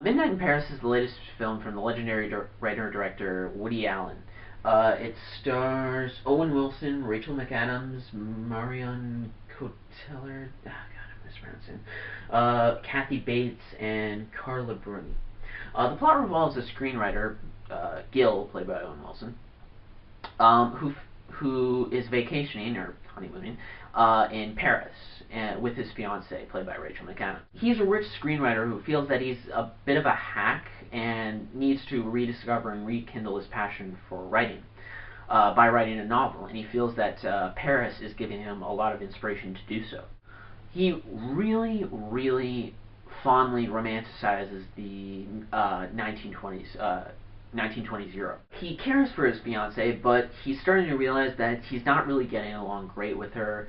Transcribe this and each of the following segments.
Midnight in Paris is the latest film from the legendary writer-director Woody Allen. It stars Owen Wilson, Rachel McAdams, Marion Cotillard, God, I'm mispronouncing, Kathy Bates, and Carla Bruni. The plot revolves a screenwriter, Gil, played by Owen Wilson, who is vacationing or honeymooning in Paris with his fiancee, played by Rachel McAdams. He's a rich screenwriter who feels that he's a bit of a hack and needs to rediscover and rekindle his passion for writing by writing a novel, and he feels that Paris is giving him a lot of inspiration to do so. He really, really fondly romanticizes the 1920s Europe. He cares for his fiancée, but he's starting to realize that he's not really getting along great with her.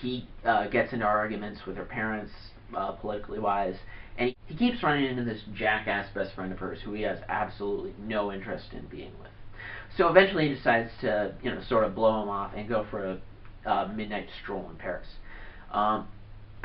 He gets into arguments with her parents, politically wise, and he keeps running into this jackass best friend of hers who he has absolutely no interest in being with. So eventually he decides to, sort of blow him off and go for a midnight stroll in Paris.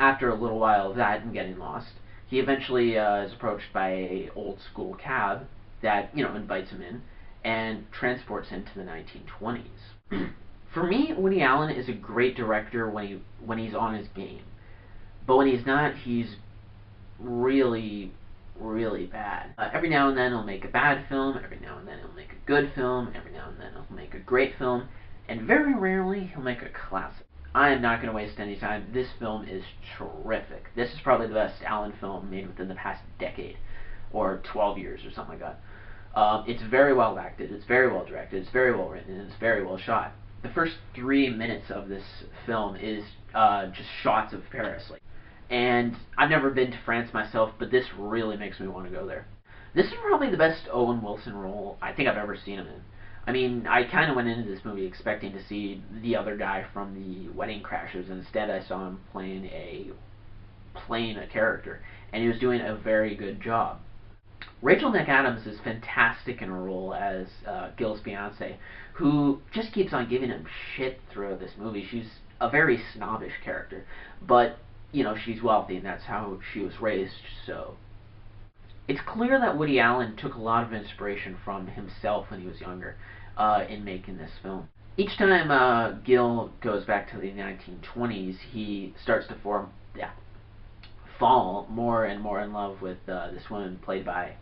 After a little while of that and getting lost, he eventually is approached by a old school cab that invites him in and transports him to the 1920s. For me, Woody Allen is a great director when he's on his game, but when he's not, he's really, really bad. Every now and then he'll make a bad film, every now and then he'll make a good film, every now and then he'll make a great film, and very rarely he'll make a classic. I am not going to waste any time. This film is terrific. This is probably the best Allen film made within the past decade, or 12 years or something like that. It's very well acted, it's very well directed, it's very well written, and it's very well shot. The first 3 minutes of this film is just shots of Paris. And I've never been to France myself, but this really makes me want to go there. This is probably the best Owen Wilson role I think I've ever seen him in. I mean, I kind of went into this movie expecting to see the other guy from the Wedding Crashers, and instead I saw him playing a character, and he was doing a very good job. Rachel McAdams is fantastic in her role as Gil's fiance, who just keeps on giving him shit throughout this movie. She's a very snobbish character, but she's wealthy, and that's how she was raised. So it's clear that Woody Allen took a lot of inspiration from himself when he was younger in making this film. Each time Gil goes back to the 1920s, he starts to fall more and more in love with this woman played by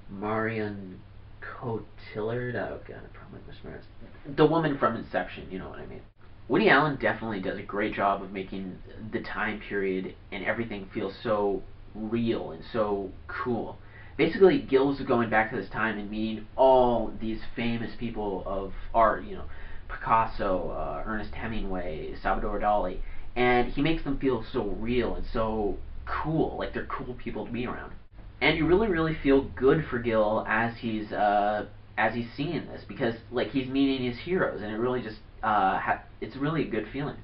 Marion Cotillard. Oh god, I probably mispronounced. The woman from Inception, you know what I mean. Woody Allen definitely does a great job of making the time period and everything feel so real and so cool. Basically, Gil's going back to this time and meeting all these famous people of art, Picasso, Ernest Hemingway, Salvador Dali, and he makes them feel so real and so cool, like they're cool people to be around. And you really, really feel good for Gil as he's seeing this, because he's meeting his heroes, and it really just it's really a good feeling.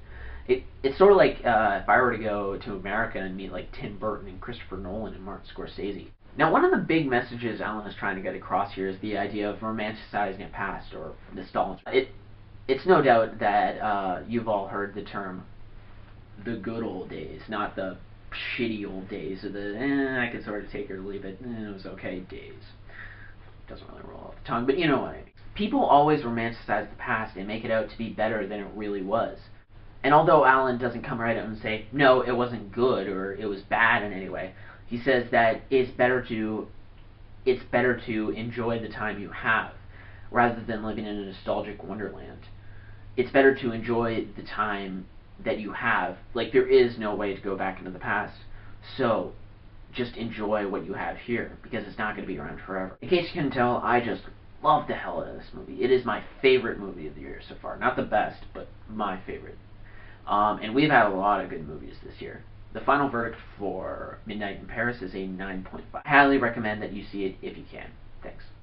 It's sort of like if I were to go to America and meet Tim Burton and Christopher Nolan and Martin Scorsese. Now, one of the big messages Allen is trying to get across here is the idea of romanticizing a past or nostalgia. It's no doubt that you've all heard the term the good old days, not the shitty old days of the I could sort of take it or leave it, it was okay days. Doesn't really roll off the tongue, but you know what I mean. People always romanticize the past and make it out to be better than it really was. And although Allen doesn't come right out and say, no, it wasn't good or it was bad in any way, he says that it's better to enjoy the time you have rather than living in a nostalgic wonderland. It's better to enjoy the time that you have. There is no way to go back into the past, so just enjoy what you have here, because it's not going to be around forever. In case you couldn't tell, I just love the hell out of this movie. It is my favorite movie of the year so far. Not the best, but my favorite. And we've had a lot of good movies this year. The final verdict for Midnight in Paris is a 9.5. I highly recommend that you see it if you can. Thanks.